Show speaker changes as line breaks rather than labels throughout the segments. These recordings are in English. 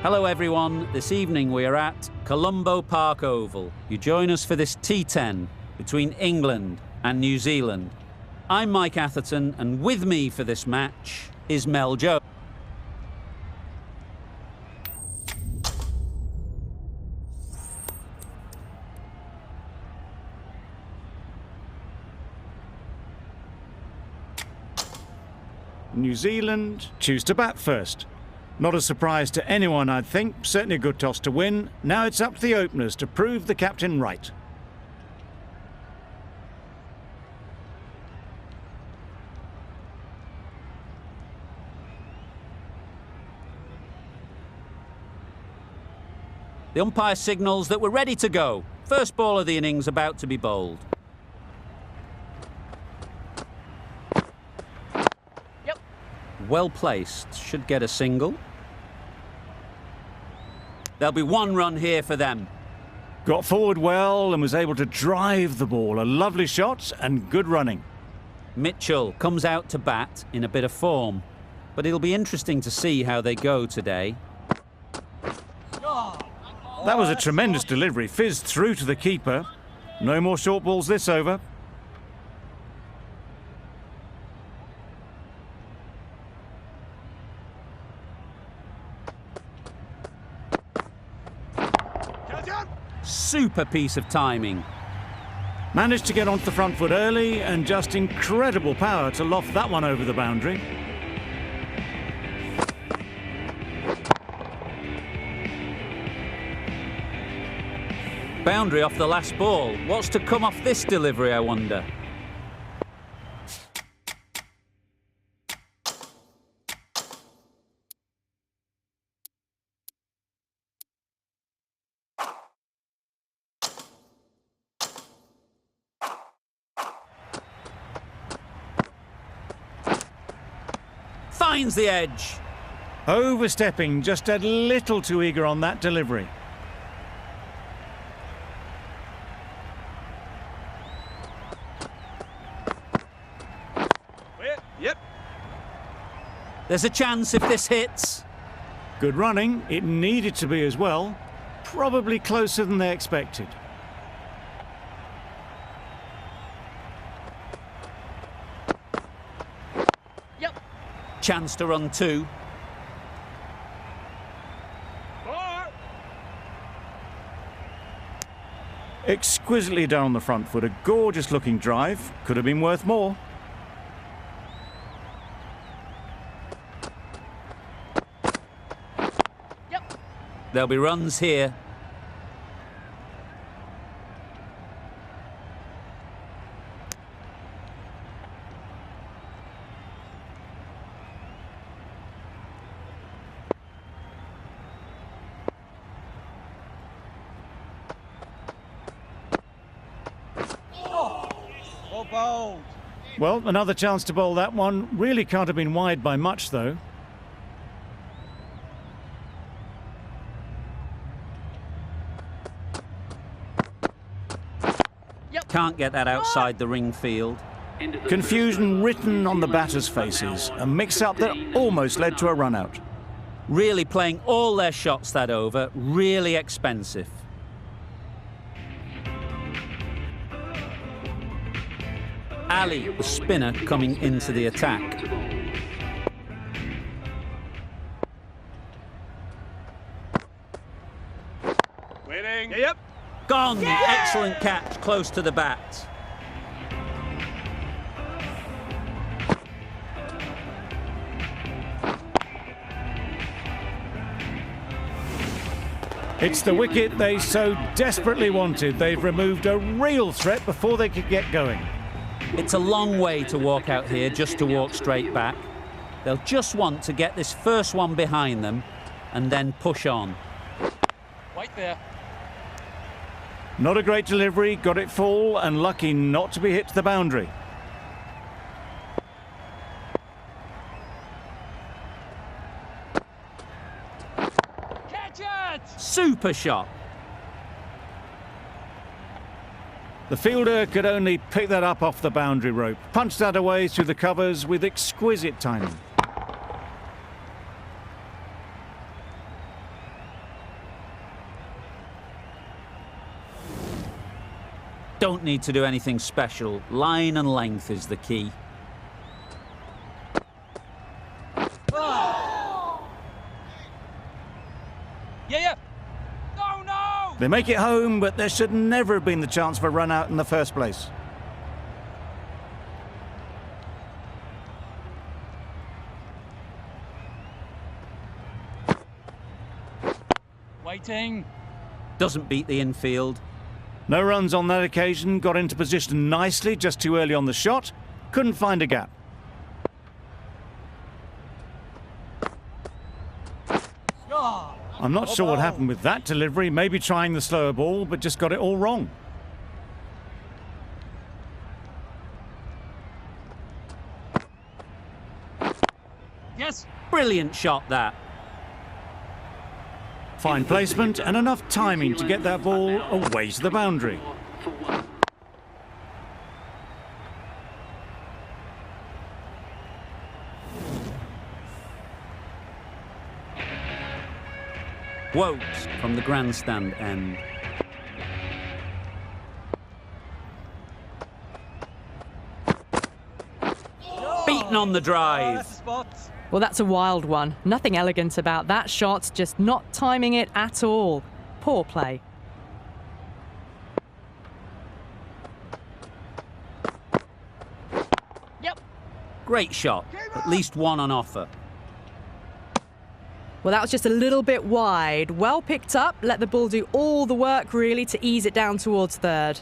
Hello everyone, this evening we are at Colombo Park Oval. You join us for this T10 between England and New Zealand. I'm Mike Atherton, and with me for this match is Mel Jones.
New Zealand choose to bat first. Not a surprise to anyone, I'd think. Certainly a good toss to win. Now it's up to the openers to prove the captain right.
The umpire signals that we're ready to go. First ball of the innings about to be bowled. Yep. Well placed, should get a single. There'll be one run here for them.
Got forward well and was able to drive the ball. A lovely shot and good running.
Mitchell comes out to bat in a bit of form, but it'll be interesting to see how they go today.
That was a tremendous delivery, fizzed through to the keeper. No more short balls this over.
Super piece of timing.
Managed to get onto the front foot early and just incredible power to loft that one over the boundary.
Boundary off the last ball. What's to come off this delivery, I wonder? Finds the edge.
Overstepping, just a little too eager on that delivery.
Yep.
There's a chance if this hits.
Good running, it needed to be as well. Probably closer than they expected.
Yep. Chance to run two.
Exquisitely done on the front foot, a gorgeous looking drive. Could have been worth more.
Yep. There'll be runs here.
Bowled.
Well, another chance to bowl that one. Really can't have been wide by much, though.
Yep. Can't get that outside the ring field.
Confusion written on the batters' faces. A mix-up that almost led to a run-out.
Really playing all their shots that over. Really expensive. Ali, the spinner, coming into the attack.
Waiting. Yep.
Gone! Yeah! Excellent catch, close to the bat.
It's the wicket they so desperately wanted. They've removed a real threat before they could get going.
It's a long way to walk out here just to walk straight back. They'll just want to get this first one behind them and then push on.
Right there.
Not a great delivery, got it full and lucky not to be hit to the boundary.
Catch it!
Super shot.
The fielder could only pick that up off the boundary rope, punched that away through the covers with exquisite timing.
Don't need to do anything special. Line and length is the key.
Yeah. No!
They make it home, but there should never have been the chance for a run out in the first place.
Waiting.
Doesn't beat the infield.
No runs on that occasion, got into position nicely, just too early on the shot. Couldn't find a gap. I'm not sure what happened with that delivery. Maybe trying the slower ball, but just got it all wrong.
Yes.
Brilliant shot, that.
Fine placement and enough timing to get that ball away to the boundary.
Wokes from the grandstand end. Beaten on the drive.
That's the spot.
Well, that's a wild one. Nothing elegant about that shot, just not timing it at all. Poor play.
Yep.
Great shot. At least one on offer.
Well, that was just a little bit wide. Well picked up. Let the ball do all the work, really, to ease it down towards third.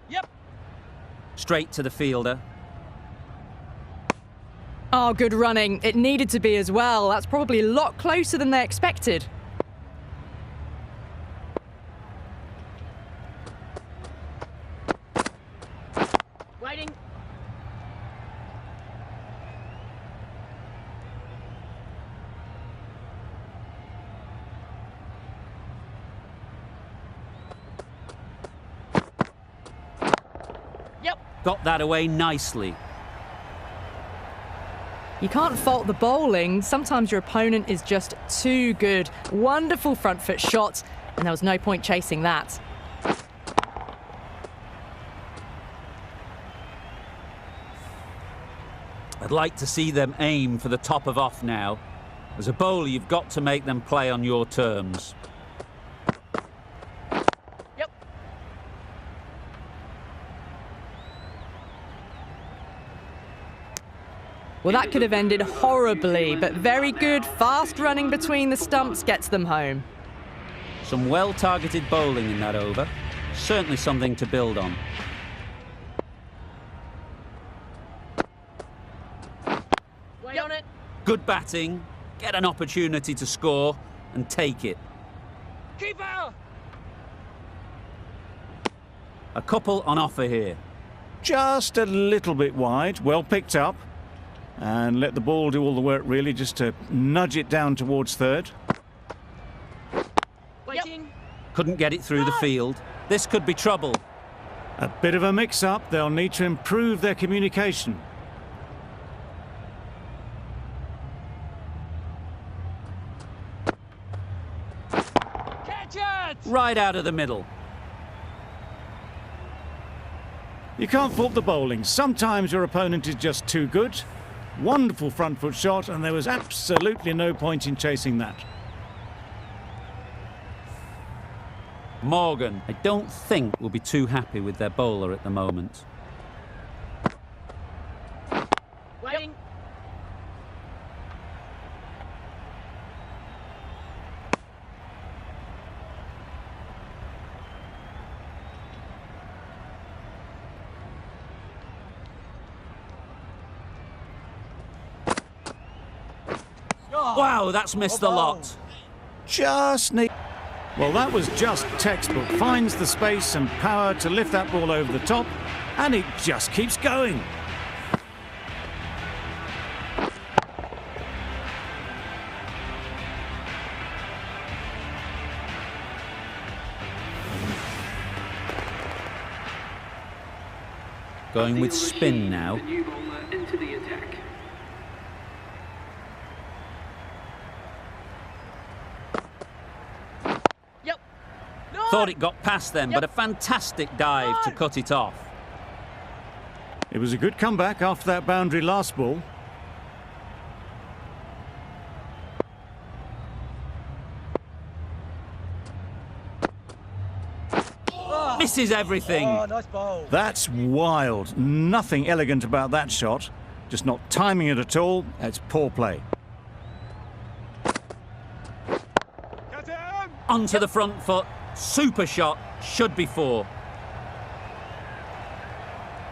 Yep.
Straight to the fielder.
Oh, good running. It needed to be as well. That's probably a lot closer than they expected.
Waiting. Yep.
Got that away nicely.
You can't fault the bowling. Sometimes your opponent is just too good. Wonderful front foot shot, and there was no point chasing that.
I'd like to see them aim for the top of off now. As a bowler, you've got to make them play on your terms.
Yep.
Well, that could have ended horribly, but very good. Fast running between the stumps gets them home.
Some well-targeted bowling in that over. Certainly something to build on.
Wait on it.
Good batting. Get an opportunity to score and take it.
Keeper.
A couple on offer here.
Just a little bit wide, well picked up. And let the ball do all the work, really, just to nudge it down towards third.
Waiting.
Couldn't get it through the field. This could be trouble.
A bit of a mix-up. They'll need to improve their communication.
Catch it.
Right out of the middle.
You can't fault the bowling. Sometimes your opponent is just too good. Wonderful front foot shot, and there was absolutely no point in chasing that.
Morgan, I don't think will be too happy with their bowler at the moment.
Waiting.
Wow, that's missed the lot.
Just need... Well, that was just textbook. Finds the space and power to lift that ball over the top, and it just keeps going.
Going with spin now.
The new bowler into the attack.
Thought it got past them, but a fantastic dive to cut it off.
It was a good comeback after that boundary last ball.
Misses everything.
Oh, nice ball.
That's wild. Nothing elegant about that shot. Just not timing it at all. It's poor play.
Onto the front foot. Super shot. Should be 4.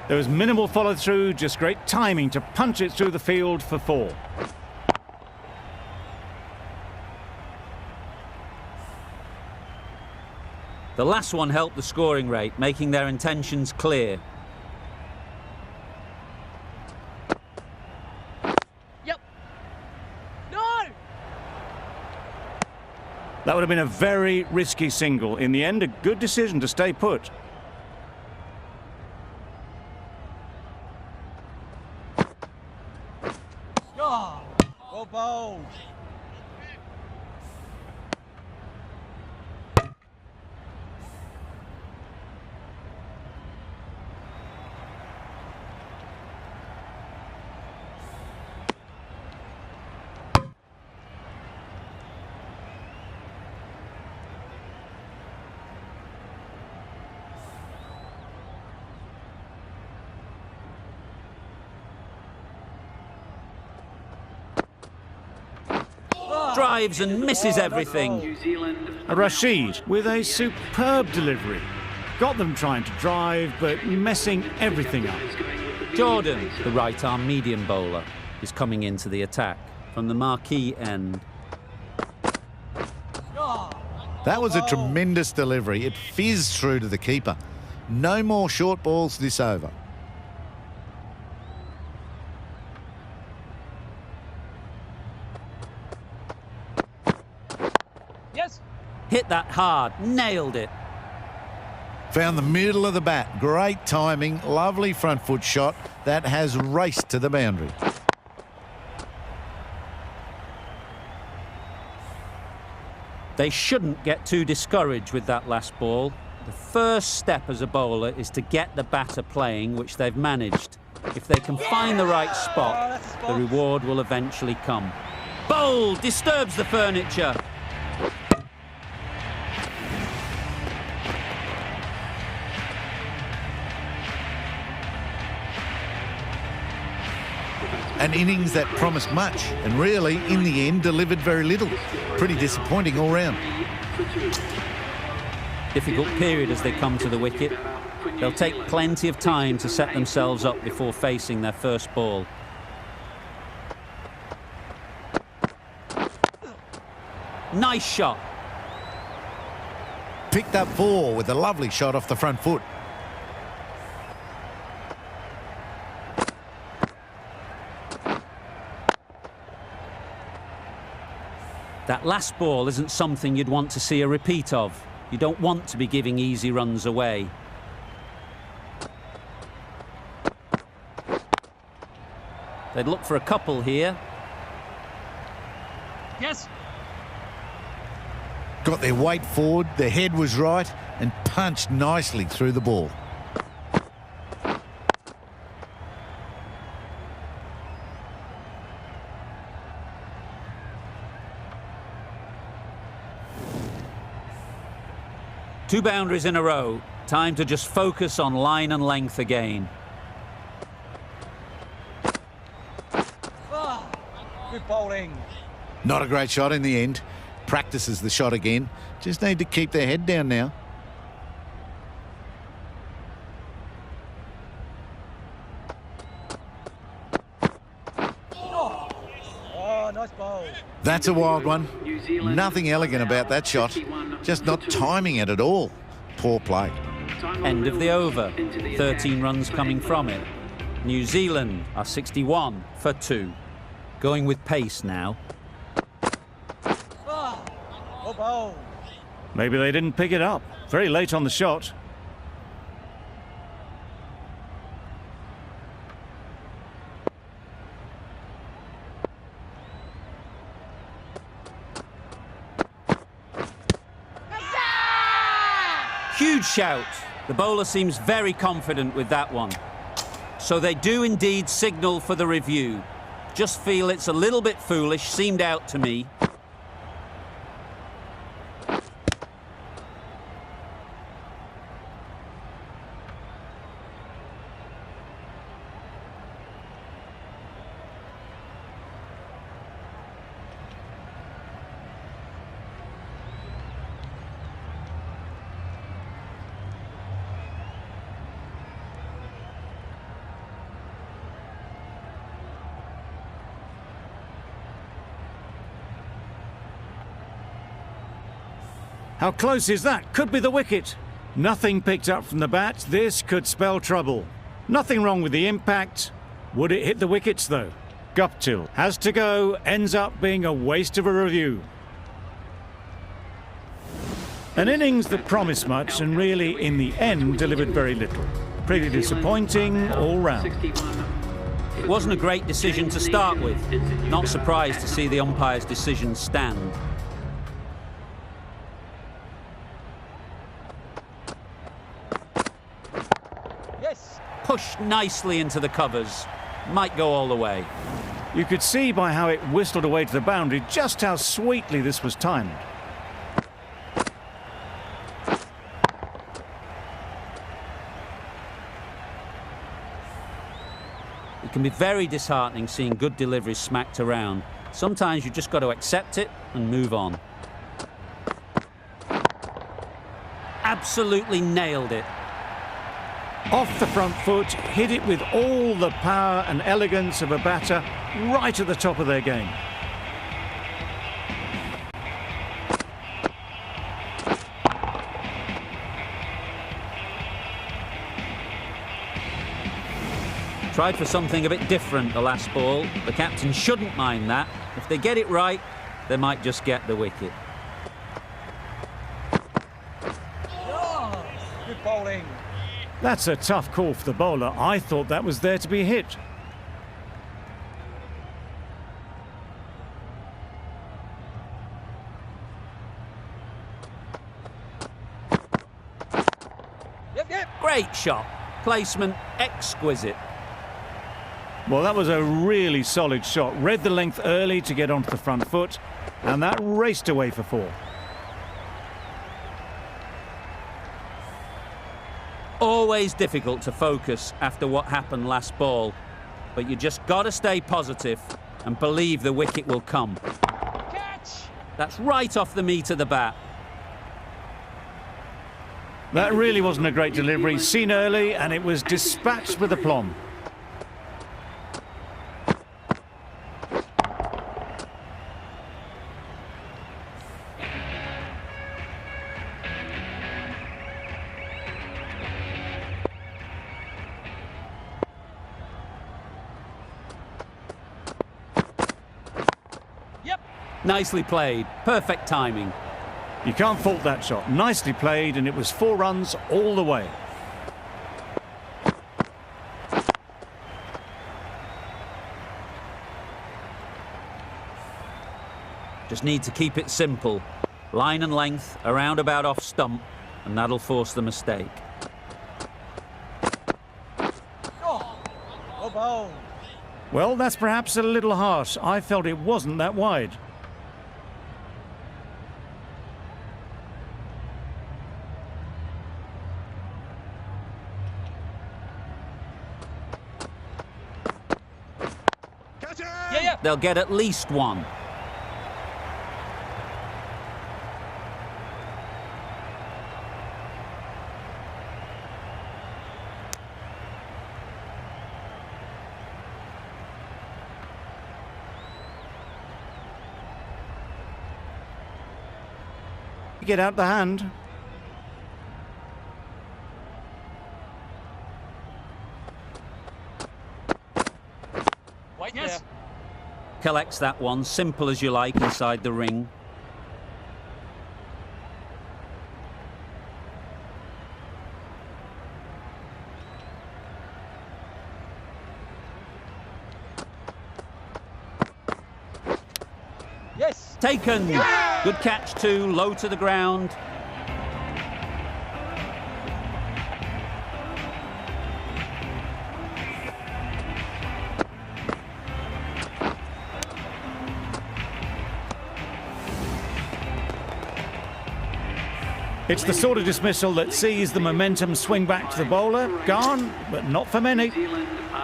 There was minimal follow-through, just great timing to punch it through the field for 4.
The last one helped the scoring rate, making their intentions clear.
Yep. No!
That would have been a very risky single. In the end, a good decision to stay put.
Oh, well bowled.
Drives and misses everything.
Rashid with a superb delivery. Got them trying to drive, but messing everything up.
Jordan, the right-arm medium bowler, is coming into the attack from the marquee end.
That was a tremendous delivery. It fizzed through to the keeper. No more short balls this over.
Yes.
Hit that hard, nailed it.
Found the middle of the bat. Great timing, lovely front foot shot that has raced to the boundary.
They shouldn't get too discouraged with that last ball. The first step as a bowler is to get the batter playing, which they've managed. If they can find the right spot, the reward will eventually come. Bowl disturbs the furniture.
An innings that promised much and really, in the end, delivered very little. Pretty disappointing all round.
Difficult period as they come to the wicket. They'll take plenty of time to set themselves up before facing their first ball. Nice shot.
Picked up 4 with a lovely shot off the front foot.
That last ball isn't something you'd want to see a repeat of. You don't want to be giving easy runs away. They'd look for a couple here.
Yes.
Got their weight forward, their head was right, and punched nicely through the ball.
Two boundaries in a row. Time to just focus on line and length again.
Oh, good bowling.
Not a great shot in the end. Practices the shot again. Just need to keep their head down now.
Oh, nice bowl.
That's a wild one. Nothing elegant about that shot. Just not timing it at all. Poor play.
End of the over. 13 runs coming from it. New Zealand are 61 for 2. Going with pace now.
Oh, well bowled.
Maybe they didn't pick it up. Very late on the shot.
Huge shout. The bowler seems very confident with that one. So they do indeed signal for the review. Just feel it's a little bit foolish, seemed out to me.
How close is that? Could be the wicket. Nothing picked up from the bat. This could spell trouble. Nothing wrong with the impact. Would it hit the wickets though? Guptill has to go, ends up being a waste of a review. An innings that promised much and really in the end delivered very little. Pretty disappointing all round.
It wasn't a great decision to start with. Not surprised to see the umpire's decision stand. Pushed nicely into the covers. Might go all the way.
You could see by how it whistled away to the boundary just how sweetly this was timed.
It can be very disheartening seeing good deliveries smacked around. Sometimes you just got to accept it and move on. Absolutely nailed it.
Off the front foot, hit it with all the power and elegance of a batter right at the top of their game.
Tried for something a bit different the last ball. The captain shouldn't mind that. If they get it right, they might just get the wicket.
Oh, good bowling.
That's a tough call for the bowler. I thought that was there to be hit.
Yep.
Great shot. Placement exquisite.
Well, that was a really solid shot. Read the length early to get onto the front foot, and that raced away for 4.
Always difficult to focus after what happened last ball, but you just got to stay positive and believe the wicket will come.
Catch!
That's right off the meat of the bat.
That really wasn't a great delivery. Seen early, and it was dispatched with aplomb.
Nicely played. Perfect timing.
You can't fault that shot. Nicely played, and it was 4 runs all the way.
Just need to keep it simple. Line and length, around about off stump, and that'll force the mistake.
Oh, well bowled.
Well, that's perhaps a little harsh. I felt it wasn't that wide.
Yeah.
They'll get at least 1.
Get out the hand.
Wait, yes.
Collects that one, simple as you like, inside the ring.
Yes.
Taken.
Yeah!
Good catch too, low to the ground.
It's the sort of dismissal that sees the momentum swing back to the bowler. Gone, but not for many.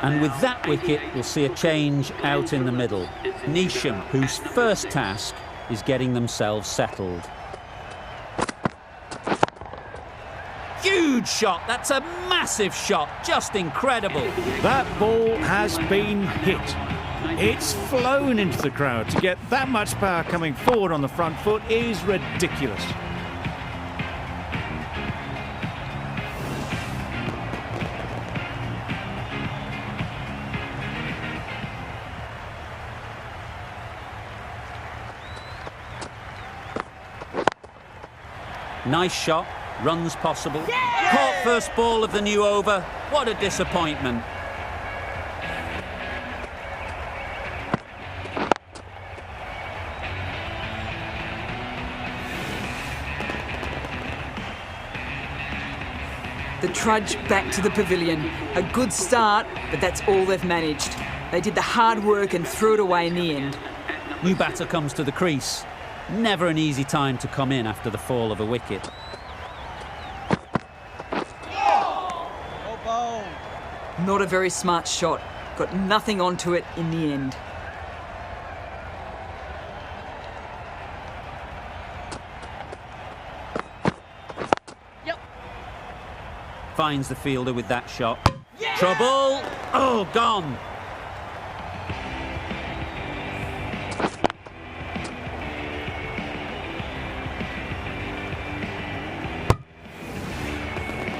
And with that wicket, we'll see a change out in the middle. Neesham, whose first task is getting themselves settled. Huge shot. That's a massive shot. Just incredible.
That ball has been hit. It's flown into the crowd. To get that much power coming forward on the front foot is ridiculous.
Nice shot. Runs possible. Caught first ball of the new over. What a disappointment.
The trudge back to the pavilion. A good start, but that's all they've managed. They did the hard work and threw it away in the end.
New batter comes to the crease. Never an easy time to come in after the fall of a wicket.
Not a very smart shot. Got nothing onto it in the end.
Finds the fielder with that shot. Trouble! Oh, gone!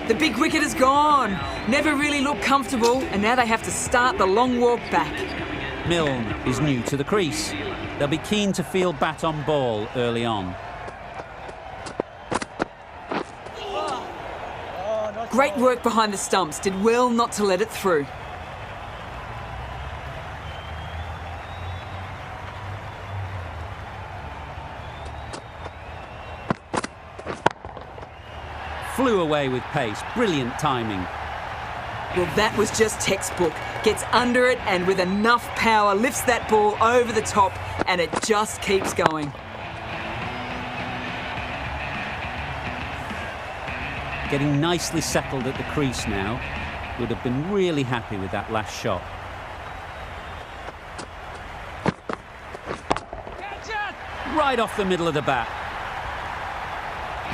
The big wicket is gone. Never really looked comfortable, and now they have to start the long walk back.
Milne is new to the crease. They'll be keen to field bat on ball early on.
Great work behind the stumps. Did well not to let it through.
Flew away with pace. Brilliant timing.
Well, that was just textbook. Gets under it and with enough power lifts that ball over the top, and it just keeps going.
Getting nicely settled at the crease now. Would have been really happy with that last shot. Right off the middle of the bat.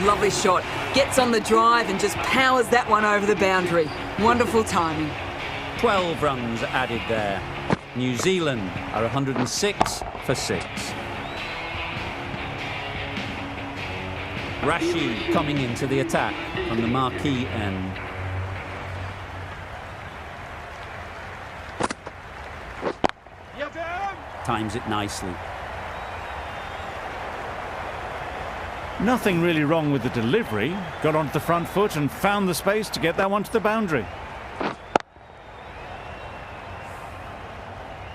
Lovely shot. Gets on the drive and just powers that one over the boundary. Wonderful timing.
12 runs added there. New Zealand are 106 for 6. Rashid coming into the attack from the marquee end. Times it nicely.
Nothing really wrong with the delivery. Got onto the front foot and found the space to get that one to the boundary.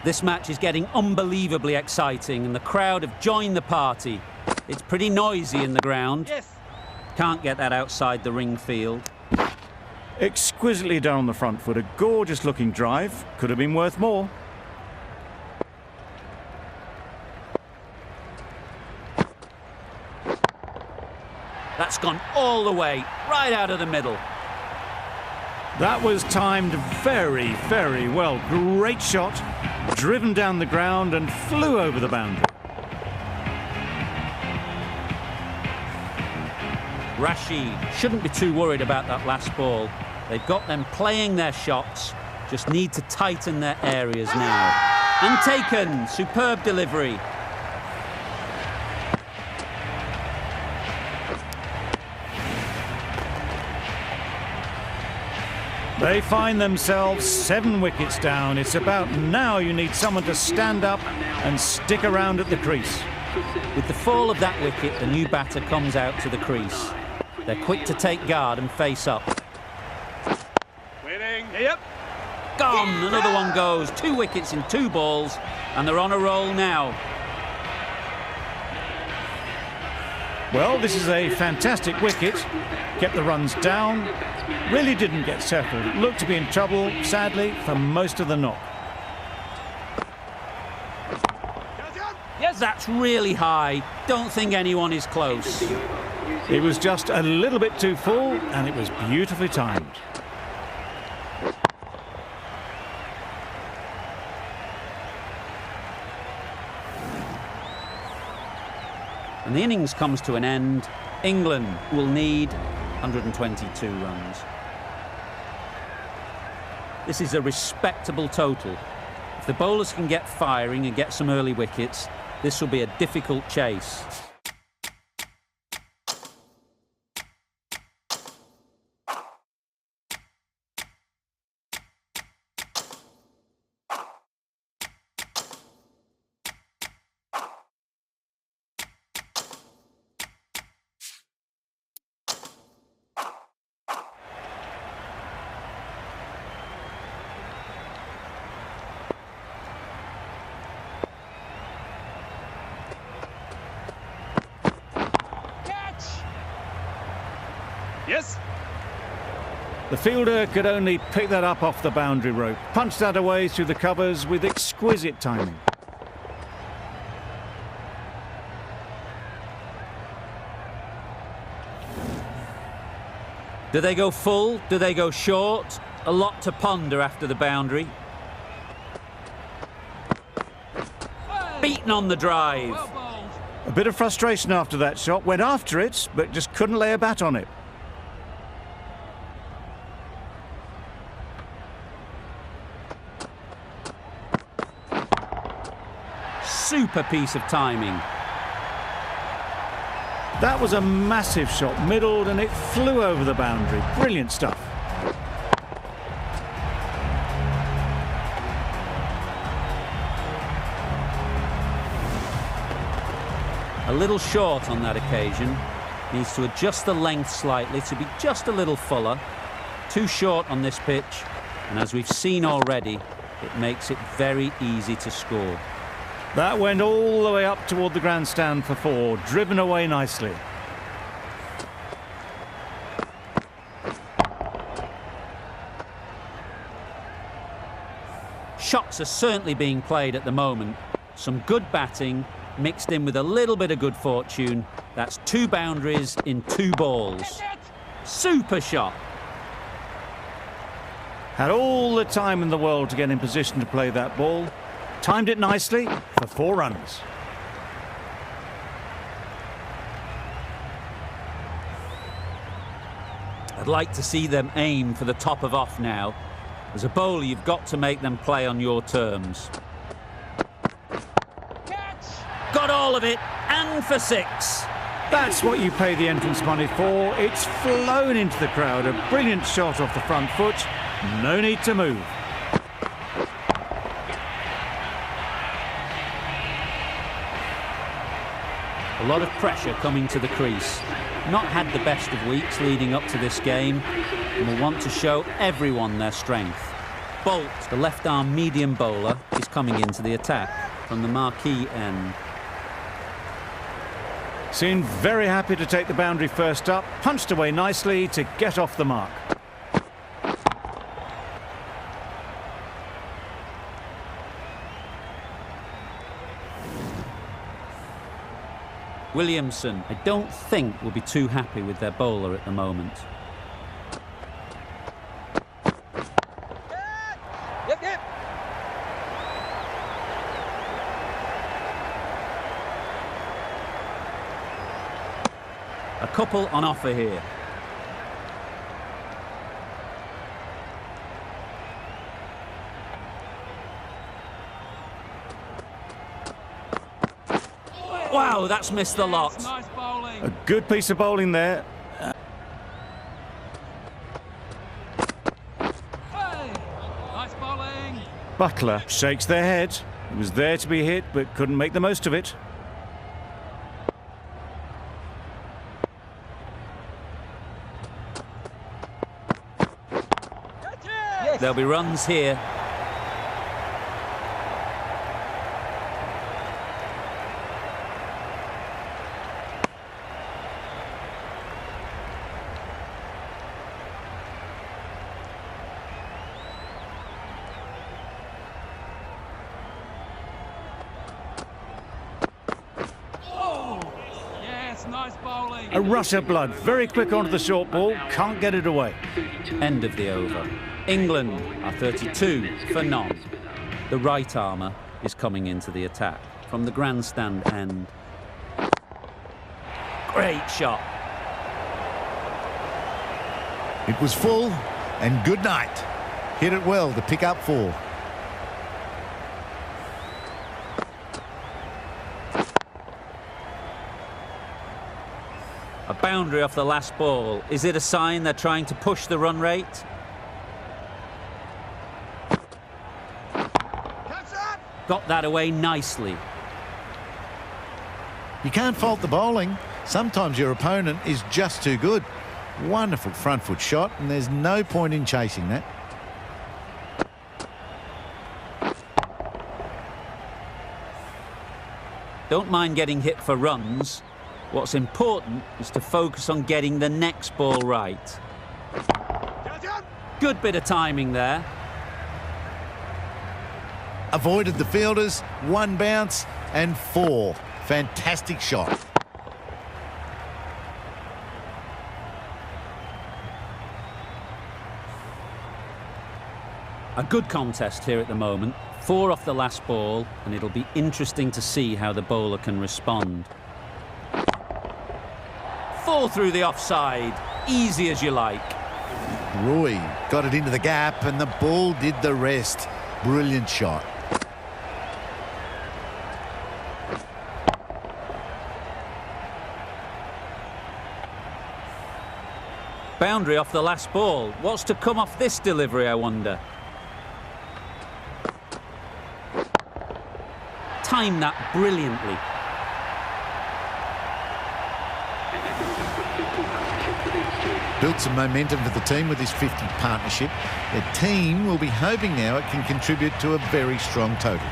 This match is getting unbelievably exciting and the crowd have joined the party. It's pretty noisy in the ground. Can't get that outside the ring field.
Exquisitely done on the front foot. A gorgeous looking drive. Could have been worth more.
That's gone all the way, right out of the middle.
That was timed very, very well. Great shot. Driven down the ground and flew over the boundary.
Rashid shouldn't be too worried about that last ball. They've got them playing their shots, just need to tighten their areas now. And taken, superb delivery.
They find themselves 7 wickets down. It's about now you need someone to stand up and stick around at the crease.
With the fall of that wicket, the new batter comes out to the crease. They're quick to take guard and face up.
Winning. Yep.
Gone! Another one goes. 2 wickets in 2 balls, and they're on a roll now.
Well, this is a fantastic wicket. Kept the runs down. Really didn't get settled. Looked to be in trouble, sadly, for most of the knock.
Yes, that's really high. Don't think anyone is close.
It was just a little bit too full, and it was beautifully timed.
And the innings comes to an end. England will need 122 runs. This is a respectable total. If the bowlers can get firing and get some early wickets, this will be a difficult chase.
Yes.
The fielder could only pick that up off the boundary rope, punched that away through the covers with exquisite timing.
Do they go full? Do they go short? A lot to ponder after the boundary. Beaten on the drive.
Well bowled.
A bit of frustration after that shot, went after it, but just couldn't lay a bat on it.
Super piece of timing.
That was a massive shot, middled, and it flew over the boundary. Brilliant stuff.
A little short on that occasion. Needs to adjust the length slightly to be just a little fuller. Too short on this pitch, and as we've seen already, it makes it very easy to score.
That went all the way up toward the grandstand for 4, driven away nicely.
Shots are certainly being played at the moment. Some good batting, mixed in with a little bit of good fortune. That's 2 boundaries in 2 balls. Super shot.
Had all the time in the world to get in position to play that ball. Timed it nicely for 4 runs.
I'd like to see them aim for the top of off now. As a bowler, you've got to make them play on your terms.
Catch.
Got all of it, and for 6.
That's what you pay the entrance money for. It's flown into the crowd. A brilliant shot off the front foot. No need to move.
A lot of pressure coming to the crease. Not had the best of weeks leading up to this game, and will want to show everyone their strength. Bolt, the left-arm medium bowler, is coming into the attack from the marquee end.
Seemed very happy to take the boundary first up, punched away nicely to get off the mark.
Williamson, I don't think, will be too happy with their bowler at the moment.
Yep, yep.
A couple on offer here. Wow, that's missed the lot.
Nice bowling.
A good piece of bowling there.
Hey, nice bowling.
Butler shakes their head. It was there to be hit, but couldn't make the most of it.
Yes.
There'll be runs here.
Nice bowling.
A rush of blood, very quick onto the short ball, can't get it away.
End of the over. England are 32 for none. The right armour is coming into the attack from the grandstand end. Great shot.
It was full, and good night. Hit it well to pick up 4.
A boundary off the last ball. Is it a sign they're trying to push the run rate? Got that away nicely.
You can't fault the bowling. Sometimes your opponent is just too good. Wonderful front foot shot, and there's no point in chasing that.
Don't mind getting hit for runs. What's important is to focus on getting the next ball right. Good bit of timing there.
Avoided the fielders, 1 bounce and 4. Fantastic shot.
A good contest here at the moment. 4 off the last ball, and it'll be interesting to see how the bowler can respond. 4 through the offside. Easy as you like.
Roy got it into the gap, and the ball did the rest. Brilliant shot.
Boundary off the last ball. What's to come off this delivery, I wonder? Timed that brilliantly.
Built some momentum for the team with his 50 partnership. The team will be hoping now it can contribute to a very strong total.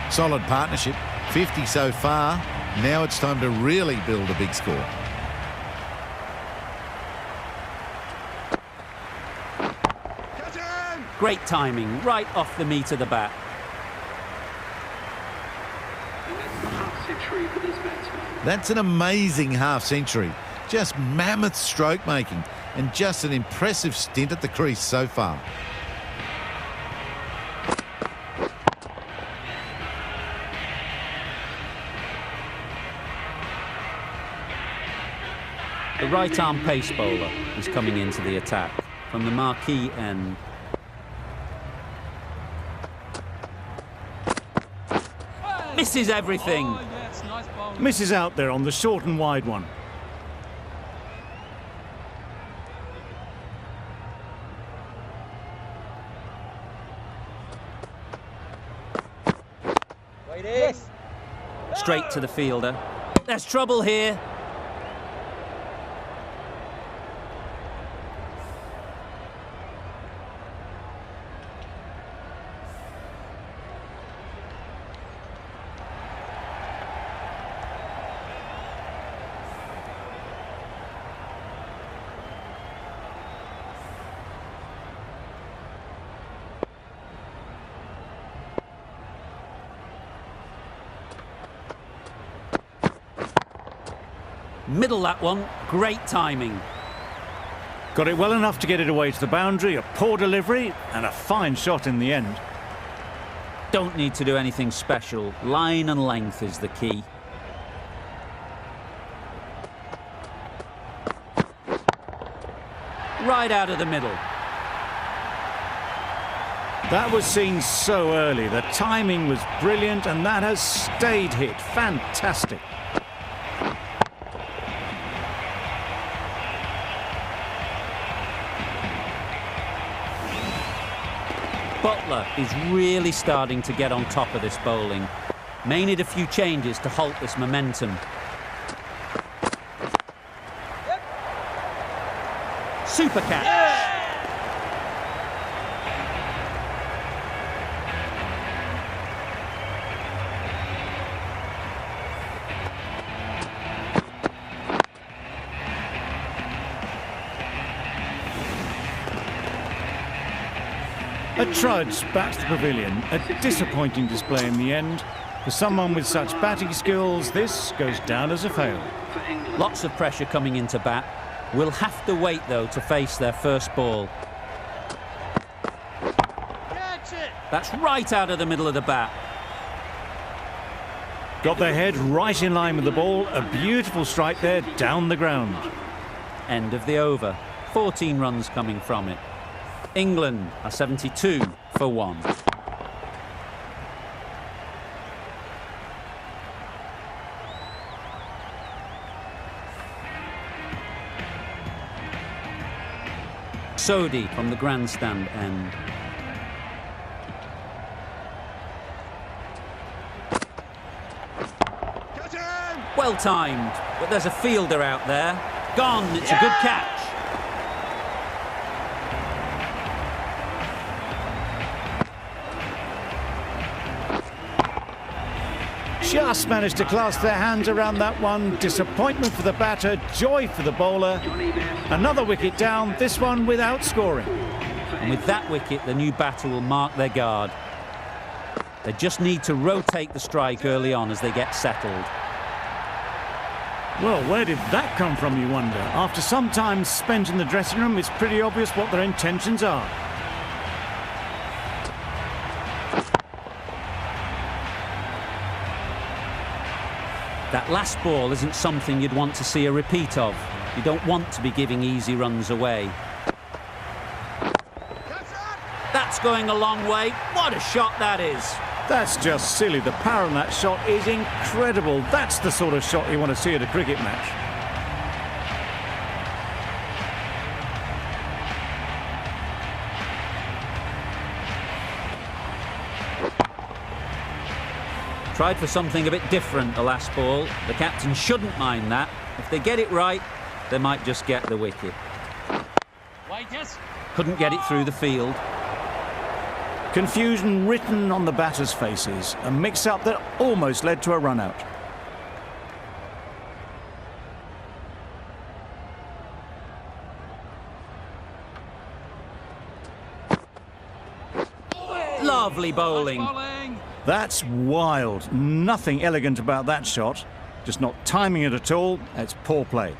Solid partnership, 50 so far. Now it's time to really build a big score.
Great timing, right off the meat of the bat.
That's an amazing half century. Just mammoth stroke making and just an impressive stint at the crease so far.
The right arm pace bowler is coming into the attack from the marquee end. Misses everything.
Oh, yes, nice bowling.
Misses out there on the short and wide one.
Yes.
Straight to the fielder. There's trouble here. Middle that one. Great timing.
Got it well enough to get it away to the boundary, a poor delivery and a fine shot in the end.
Don't need to do anything special. Line and length is the key. Right out of the middle.
That was seen so early. The timing was brilliant and that has stayed hit. Fantastic.
Butler is really starting to get on top of this bowling. May need a few changes to halt this momentum. Super catch.
A trudge back to the pavilion. A disappointing display in the end. For someone with such batting skills, this goes down as a fail.
Lots of pressure coming into bat. Will have to wait, though, to face their first ball. That's right out of the middle of the bat.
Got their head right in line with the ball. A beautiful strike there down the ground.
End of the over. 14 runs coming from it. England are 72 for 1. Sodhi from the grandstand end. Well timed, but there's a fielder out there. Gone, it's a good catch.
Just managed to clasp their hands around that one. Disappointment for the batter, joy for the bowler. Another wicket down, this one without scoring.
And with that wicket, the new batter will mark their guard. They just need to rotate the strike early on as they get settled.
Well, where did that come from, you wonder? After some time spent in the dressing room, it's pretty obvious what their intentions are.
That last ball isn't something you'd want to see a repeat of. You don't want to be giving easy runs away. That's going a long way. What a shot that is.
That's just silly. The power on that shot is incredible. That's the sort of shot you want to see at a cricket match.
Tried for something a bit different the last ball. The captain shouldn't mind that. If they get it right, they might just get the wicket. Couldn't get it through the field.
Confusion written on the batters' faces. A mix-up that almost led to a run-out.
Lovely bowling.
That's wild. Nothing elegant about that shot. Just not timing it at all. It's poor play.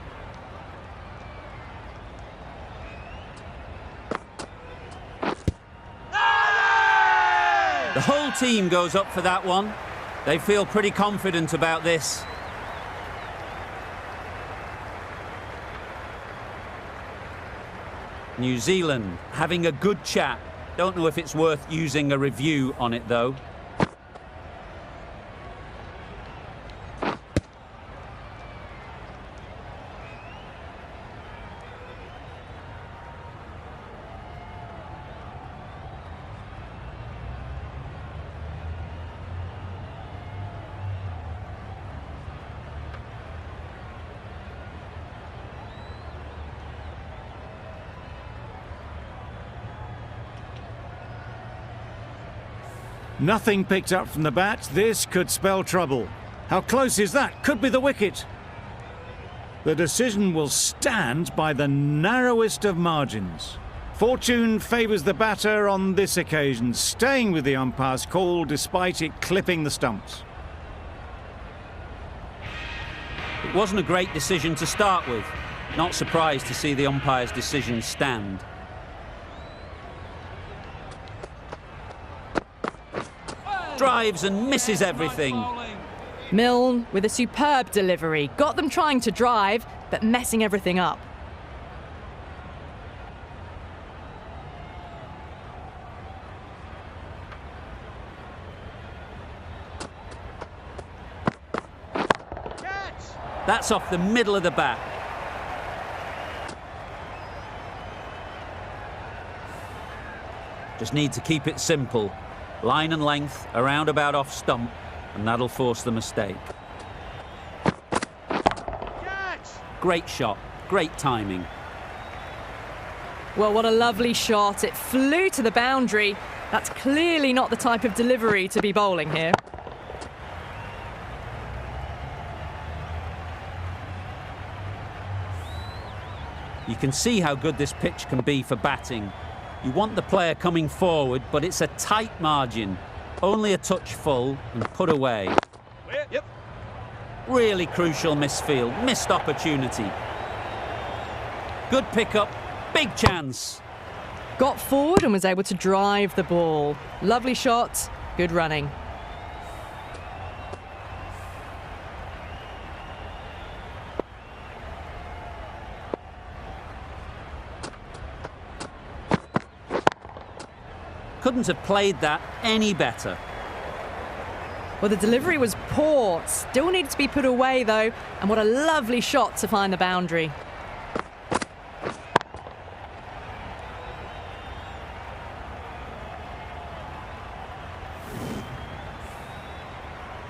The whole team goes up for that one. They feel pretty confident about this. New Zealand having a good chat. Don't know if it's worth using a review on it, though.
Nothing picked up from the bat. This could spell trouble. How close is that? Could be the wicket. The decision will stand by the narrowest of margins. Fortune favours the batter on this occasion, staying with the umpire's call despite it clipping the stumps.
It wasn't a great decision to start with. Not surprised to see the umpire's decision stand. Drives and misses everything.
Milne with a superb delivery. Got them trying to drive, but messing everything up.
That's off the middle of the bat. Just need to keep it simple. Line and length, a roundabout off stump, and that'll force the mistake. Great shot, great timing.
Well, what a lovely shot. It flew to the boundary. That's clearly not the type of delivery to be bowling here.
You can see how good this pitch can be for batting. You want the player coming forward, but it's a tight margin. Only a touch full and put away.
Yep.
Really crucial misfield, missed opportunity. Good pickup, big chance.
Got forward and was able to drive the ball. Lovely shot, good running.
Couldn't have played that any better.
Well, the delivery was poor. Still needed to be put away, though. And what a lovely shot to find the boundary.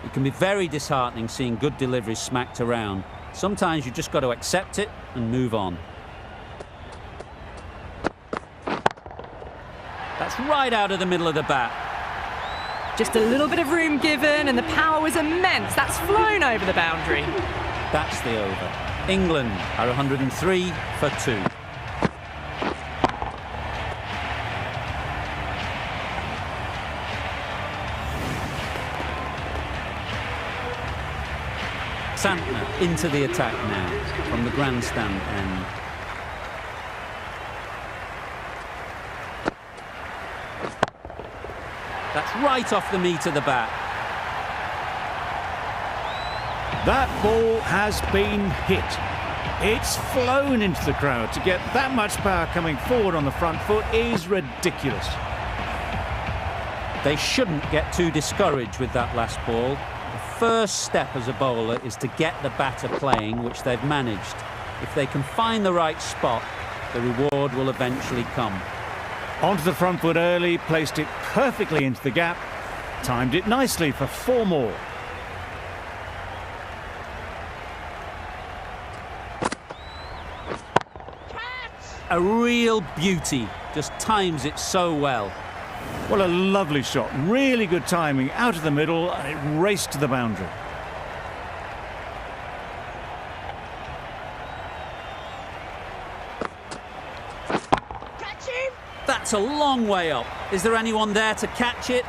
It can be very disheartening seeing good deliveries smacked around. Sometimes you just got to accept it and move on. That's right out of the middle of the bat.
Just a little bit of room given, and the power was immense. That's flown over the boundary.
That's the over. England are 103 for 2. Santner into the attack now from the grandstand end. That's right off the meat of the bat.
That ball has been hit. It's flown into the crowd. To get that much power coming forward on the front foot is ridiculous.
They shouldn't get too discouraged with that last ball. The first step as a bowler is to get the batter playing, which they've managed. If they can find the right spot, the reward will eventually come.
Onto the front foot early, placed it perfectly into the gap, timed it nicely for 4 more.
A real beauty, just times it so well.
Well, a lovely shot, really good timing, out of the middle, and it raced to the boundary.
That's a long way up. Is there anyone there to catch it?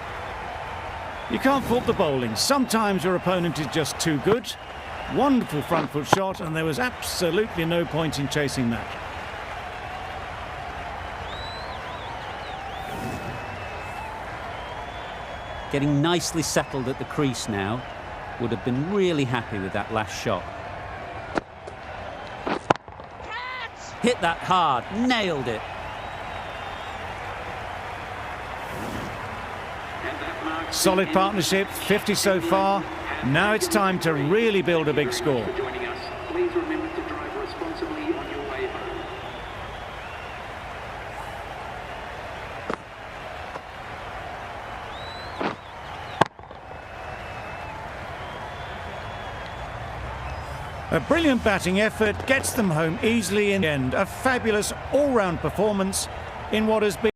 You can't fault the bowling. Sometimes your opponent is just too good. Wonderful front foot shot, and there was absolutely no point in chasing that.
Getting nicely settled at the crease now. Would have been really happy with that last shot. Hit that hard, nailed it.
Solid partnership, 50 so far. Now it's time to really build a big score.
Please remember to drive responsibly on your way home.
A brilliant batting effort gets them home easily in the end. A fabulous all-round performance in what has been